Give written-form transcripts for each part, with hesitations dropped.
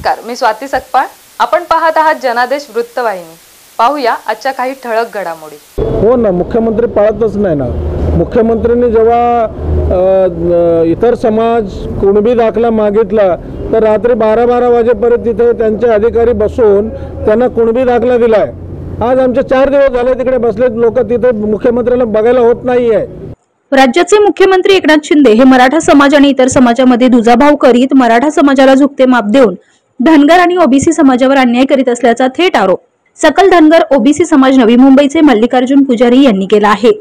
नमस्कार, मी स्वाती सकपाळ. आपण पाहत आहात जनादेश वृत्तवाहिनी. पाहूया आजच्या काही ठळक घडामोडी. हो ना, मुख्यमंत्री पाळतच नाही ना. मुख्यमंत्र्यांनी जेव्हा इतर समाज कुणबी दाखला मागितला तर रात्री 12-12 वाजेपर्यंत तिथे त्यांचे अधिकारी बसून त्यांना कुणबी दाखला दिलाय. आज आमचे 4 दिवस झाले तिकडे बसलेत लोक, तिथे मुख्यमंत्र्याला बघायला होत नाहीये. राज्याचे मुख्यमंत्री एकनाथ शिंदे हे मराठा समाज आणि इतर समाजामध्ये दुजाभाव करीत मराठा समाजाला झुकते माप देऊन धनगर आणि ओबीसी समाजावर अन्याय करीत असल्याचा थेट आरोप सकल धनगर ओबीसी समाज नवी मुंबईचे मल्लिकार्जुन पुजारी यांनी केला आहे.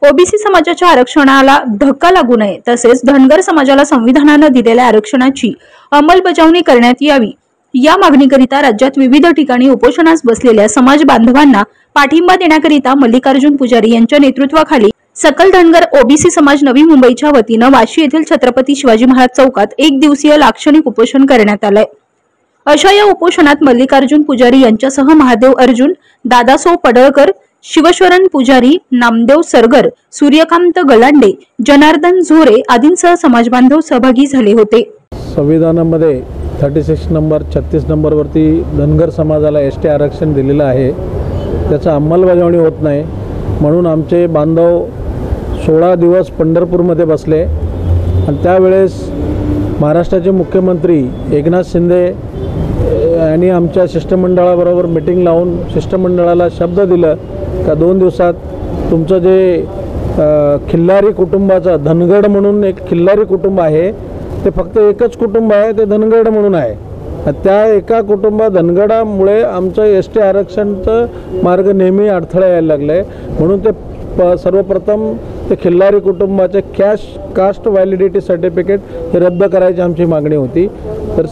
ओबीसी समाजाच्या आरक्षणाला धक्का लागू नये तसेच धनगर समाजाला संविधानाने दिलेल्या आरक्षणाची अंमलबजावणी करण्यात यावी या मागणीकरिता राज्यात विविध ठिकाणी उपोषणास बसलेल्या समाज बांधवांना पाठिंबा देण्याकरिता मल्लिकार्जुन पुजारी यांच्या नेतृत्वाखाली सकल धनगर ओबीसी समाज नवी मुंबईच्या वतीनं वाशी येथील छत्रपती शिवाजी महाराज चौकात 1 दिवसीय लाक्षणिक उपोषण करण्यात आलंय. अशा या उपोषणात मल्लिकार्जुन पुजारी यांच्यासह महादेव अर्जुन, दादासो पडळकर, शिवशरण पुजारी, नामदेव सरगर, सूर्यकांत गलांडे, जनार्दन झोरे आदींसह समाजबांधव सहभागी झाले होते. संविधानामध्ये 36 नंबर 36 नंबरवरती धनगर समाजाला एसटी आरक्षण दिलेलं आहे. त्याचं अंमलबजावणी होत नाही म्हणून आमचे बांधव 16 दिवस पंढरपूरमध्ये बसले आणि त्यावेळेस महाराष्ट्राचे मुख्यमंत्री एकनाथ शिंदे यांनी आमच्या शिष्टमंडळाबरोबर मीटिंग लावून शिष्टमंडळाला शब्द दिलं का 2 दिवसात तुमचं जे खिल्लारी कुटुंबाचं धनगड म्हणून एक खिल्लारी कुटुंब आहे ते फक्त एकच कुटुंब आहे, ते धनगड म्हणून आहे. त्या एका कुटुंबा धनगडामुळे आमचं एसटी आरक्षणचं मार्ग नेहमी अडथळा यायला लागलं आहे. म्हणून ते सर्वप्रथम ते खिल्लारी कुटुंबाचे कास्ट व्हॅलिडिटी सर्टिफिकेट हे रद्द करायची आमची मागणी होती. तर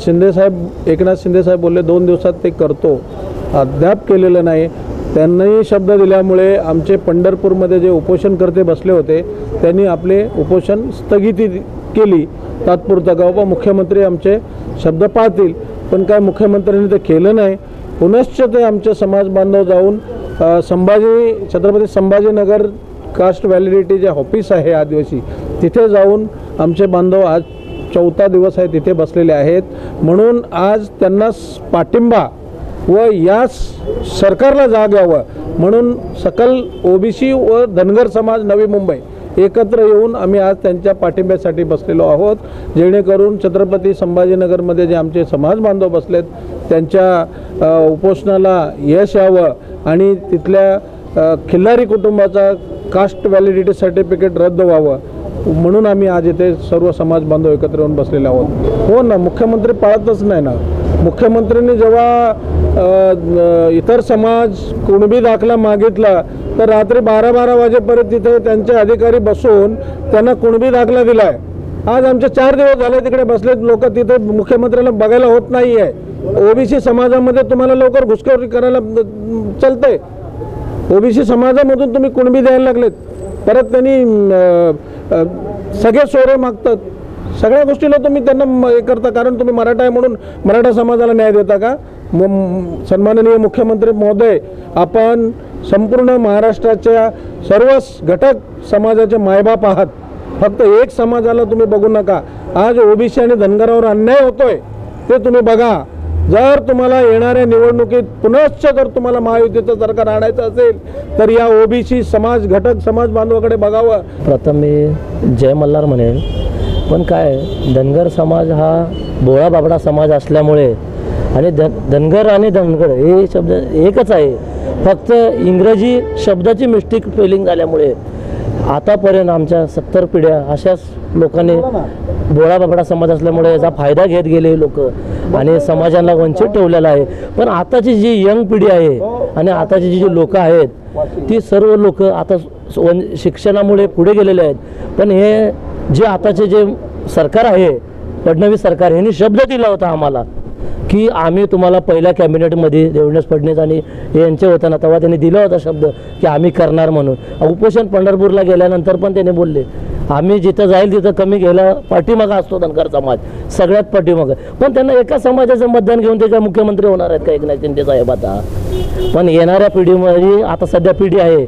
एकनाथ शिंदेसाहेब बोलले 2 दिवसात ते करतो. अद्याप केलेलं नाही. त्यांनाही शब्द दिल्यामुळे आमचे पंढरपूरमध्ये जे उपोषणकर्ते बसले होते त्यांनी आपले उपोषण स्थगिती केली तात्पुरता का बाबा मुख्यमंत्री आमचे शब्द पाळतील. पण काय मुख्यमंत्र्यांनी ते केलं नाही. पुनश्च ते आमचे समाज बांधव जाऊन छत्रपती संभाजीनगर कास्ट व्हॅलिडिटी जे ऑफिस आहे आदिवासी तिथे जाऊन आमचे बांधव आज 4था दिवस आहे तिथे बसलेले आहेत. म्हणून आज त्यांना पाठिंबा व या सरकारला जाग यावं म्हणून सकल ओबीसी व धनगर समाज नवी मुंबई एकत्र येऊन आम्ही आज त्यांच्या पाठिंब्यासाठी बसलेलो आहोत. जेणेकरून छत्रपती संभाजीनगरमध्ये जे आमचे समाज बांधव बसलेत त्यांच्या उपोषणाला यश यावं आणि तिथल्या खिल्लारी कुटुंबाचा कास्ट व्हॅलिडिटी सर्टिफिकेट रद्द व्हावं म्हणून आम्ही आज इथे सर्व समाज बांधव एकत्र येऊन बसलेले आहोत. हो ना, मुख्यमंत्री पाळतच नाही ना. मुख्यमंत्र्यांनी जेव्हा इतर समाज कुणबी दाखला मागितला तर रात्री 12-12 वाजेपर्यंत तिथे त्यांचे अधिकारी बसून त्यांना कुणबी दाखला दिलाय. आज आमचे 4 दिवस झाले तिकडे बसलेत लोक, तिथे मुख्यमंत्र्याला बघायला होत नाही आहे. ओबीसी समाजामध्ये तुम्हाला लवकर घुसखोरी करायला चलते. ओबीसी समाजामधून तुम्ही कुणबी द्यायला लागलेत. परत त्यांनी सगळे सोयरे मागतात. सगळ्या गोष्टीला तुम्ही त्यांना हे करता कारण तुम्ही मराठा आहे म्हणून मराठा समाजाला न्याय देता का? सन्माननीय मुख्यमंत्री महोदय, आपण संपूर्ण महाराष्ट्राच्या सर्व घटक समाजाचे मायबाप आहात. फक्त एक समाजाला तुम्ही बघू नका. आज ओबीसी आणि धनगरावर अन्याय होतोय ते तुम्ही बघा. जर तुम्हाला येणाऱ्या निवडणुकीत पुनश्च जर तुम्हाला महायुतीचं सरकार आणायचं असेल तर या ओबीसी समाज घटक समाज बांधवाकडे बघावं. प्रथम मी जय मल्हार म्हणेन. पण काय धनगर समाज हा बोळा बाबडा समाज असल्यामुळे आणि धनगर आणि धनगर हे शब्द एकच आहे. फक्त इंग्रजी शब्दाची मिस्टेक स्पेलिंग झाल्यामुळे आतापर्यंत आमच्या 70 पिढ्या अशाच लोकांनी बोळा बाबडा समाज असल्यामुळे याचा फायदा घेत गेले लोक आणि समाजाला वंचित ठेवलेला आहे. पण आताची जी यंग पिढी आहे आणि आताची जी लोक आहेत ती सर्व लोक आता शिक्षणामुळे पुढे गेलेले आहेत. पण हे जे आताचे जे सरकार आहे फडणवीस सरकार यांनी शब्द दिला होता आम्हाला की आम्ही तुम्हाला पहिल्या कॅबिनेटमध्ये देवेंद्र फडणवीस आणि यांचे होताना तेव्हा त्यांनी दिला होता शब्द की आम्ही करणार म्हणून. उपोषण पंढरपूरला गेल्यानंतर पण त्यांनी बोलले आम्ही जिथं जाईल तिथं कमी घ्यायला पाठीमागा असतो धनगर समाज सगळ्यात पाठीमागं. पण त्यांना एका समाजाचं मतदान घेऊन ते काय मुख्यमंत्री होणार आहेत का एकनाथ शिंदे साहेब आता? पण येणाऱ्या पिढीमध्ये आता सध्या पिढी आहे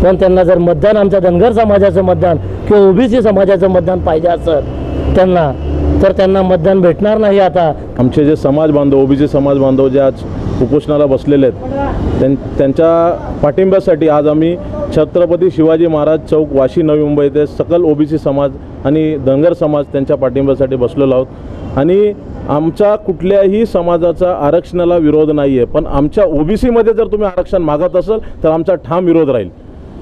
पण त्यांना जर मतदान आमच्या धनगर समाजाचं मतदान किंवा ओबीसी समाजाचं मतदान पाहिजे असेल त्यांना तर त्यांना मतदान भेटणार नाही. आता आमचे जे समाज बांधव ओबीसी समाज बांधव जे आज उपोषणाला बसलेले आहेत त्यांच्या पाठिंब्यासाठी आज आम्ही छत्रपती शिवाजी महाराज चौक वाशी नवी मुंबई येथे सकल ओबीसी समाज आणि धनगर समाज त्यांच्या पाठिंब्यासाठी बसलेलो आहोत. आणि आमच्या कुठल्याही समाजाचा आरक्षणाला विरोध नाही आहे, पण आमच्या ओबीसीमध्ये जर तुम्ही आरक्षण मागत असाल तर आमचा ठाम विरोध राहील.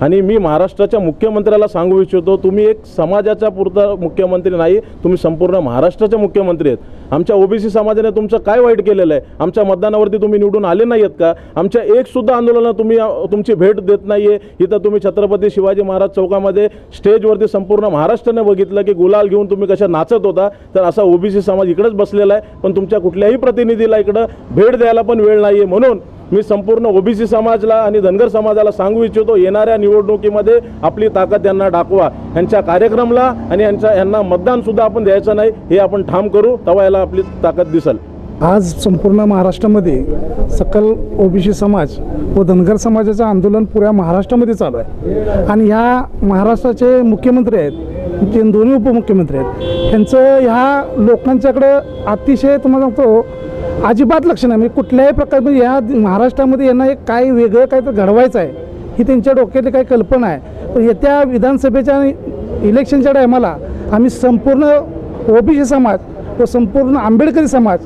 आणि मी महाराष्ट्राच्या मुख्यमंत्र्याला सांगू इच्छितो, तुम्ही एक समाजाच्या पुरता मुख्यमंत्री नाही, तुम्ही संपूर्ण महाराष्ट्राचे मुख्यमंत्री आहेत. आमच्या ओबीसी समाजाने तुमचं काय वाईट केलेलं आहे? आमच्या मतदानावरती तुम्ही निवडून आले नाही आहेत का? आमच्या एकसुद्धा आंदोलनात तुम्ही तुमची भेट देत नाही आहे. इथं तुम्ही छत्रपती शिवाजी महाराज चौकामध्ये स्टेजवरती संपूर्ण महाराष्ट्राने बघितलं की गुलाल घेऊन तुम्ही कशा नाचत होता. तर असा ओबीसी समाज इकडेच बसलेला आहे, पण तुमच्या कुठल्याही प्रतिनिधीला इकडं भेट द्यायला पण वेळ नाही आहे. म्हणून मी संपूर्ण ओबीसी समाजाला आणि धनगर समाजाला सांगू इच्छितो, येणाऱ्या निवडणुकीमध्ये आपली ताकद यांना दाखवा. यांच्या कार्यक्रमाला आणि यांना मतदानसुद्धा आपण द्यायचं नाही, हे आपण ठाम करू, तेव्हा याला आपली ताकद दिसेल. आज संपूर्ण महाराष्ट्रामध्ये सकल ओबीसी समाज व धनगर समाजाचं आंदोलन पुऱ्या महाराष्ट्रामध्ये चालू आहे. आणि ह्या महाराष्ट्राचे मुख्यमंत्री आहेत, जे दोन्ही उपमुख्यमंत्री आहेत, ह्यांचं ह्या लोकांच्याकडं अतिशय तुम्हाला सांगतो अजिबात लक्ष नाही. म्हणजे कुठल्याही प्रकारे या महाराष्ट्रामध्ये यांना एक काय वेगळं काय तर घडवायचं आहे ही त्यांच्या डोक्यातली काही कल्पना आहे. पण येत्या विधानसभेच्या इलेक्शनच्या टायमाला आम्ही संपूर्ण ओबीसी समाज व संपूर्ण आंबेडकरी समाज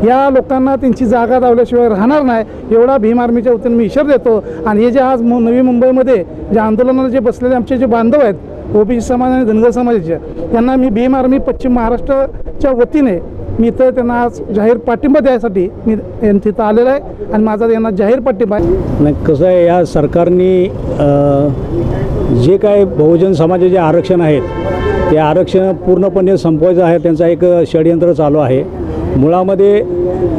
या लोकांना त्यांची जागा दावल्याशिवाय राहणार नाही, एवढा भीम आर्मीच्या वतीने मी इशारा देतो. आणि हे जे आज नवी मुंबईमध्ये जे आंदोलनाला जे बसलेले आमचे जे बांधव आहेत ओबीसी समाज आणि धनगर समाजाचे, त्यांना मी भीम आर्मी पश्चिम महाराष्ट्राच्या वतीने मी तर त्यांना आज जाहीर पाठिंबा द्यायसाठी मी तिथं आलेला आहे. आणि माझा यांना जाहीर पाठिंबा आहे. नाही, कसं आहे, या सरकारने जे काय बहुजन समाजाचे आरक्षण आहेत ते आरक्षण पूर्णपणे संपवायचं आहे, त्यांचा एक षडयंत्र चालू आहे. मुळामध्ये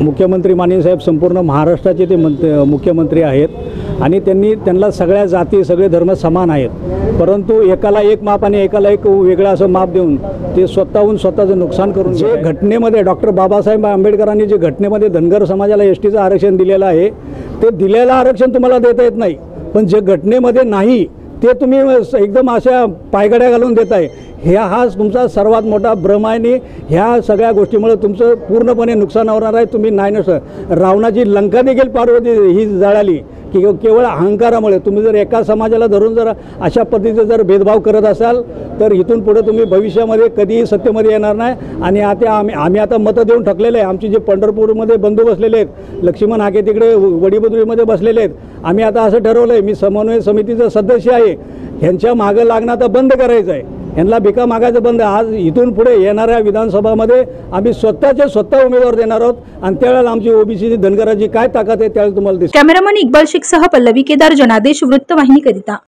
मुख्यमंत्री माननीय साहेब संपूर्ण महाराष्ट्राचे ते मुख्यमंत्री आहेत आणि त्यांना सगळ्या जाती सगळे धर्म समान आहेत, परंतु एकाला एक माप आणि एकाला एक वेगळं असं माप देऊन ते स्वतःचं नुकसान करून जे घटनेमध्ये डॉक्टर बाबासाहेब आंबेडकरांनी जे घटनेमध्ये धनगर समाजाला एसटीचं आरक्षण दिलेलं आहे ते दिलेलं आरक्षण तुम्हाला देता येत नाही, पण जे घटनेमध्ये नाही ते तुम्ही एकदम अशा पायगड्या घालून देताय. हा तुमचा सर्वात मोठा भ्रम आहे आणि ह्या सगळ्या गोष्टीमुळे तुमचं पूर्णपणे नुकसान होणार आहे. तुम्ही नाही नसतं रावणाची लंका देखील पार्वती ही जळाली की केवळ अहंकारामुळे. तुम्ही जर एका समाजाला धरून जर अशा पद्धतीचा जर भेदभाव करत असाल तर इथून पुढे तुम्ही भविष्यामध्ये कधीही सत्तेमध्ये येणार नाही. आणि आता आम्ही आता मतं देऊन ठकलेले आहे. आमचे जे पंढरपूरमध्ये बंधू बसलेले आहेत, लक्ष्मण हाके तिकडे वडीबुद्रीमध्ये बसलेले आहेत, आम्ही आता असं ठरवलं आहे, मी समन्वय समितीचं सदस्य आहे, ह्यांच्या मागं लागणं आता बंद करायचं आहे, यांना भिका मागायचं बंद. आज इथून पुढे येणाऱ्या विधानसभामध्ये आम्ही स्वतः उमेदवार देणार आहोत आणि त्यावेळेला आमची ओबीसी धनगराची काय ताकद आहे त्यावेळेला तुम्हाला दिसेल. कॅमेरामन इक्बाल शेखसह पल्लवी केदार, जनादेश वृत्तवाहिनीकरिता.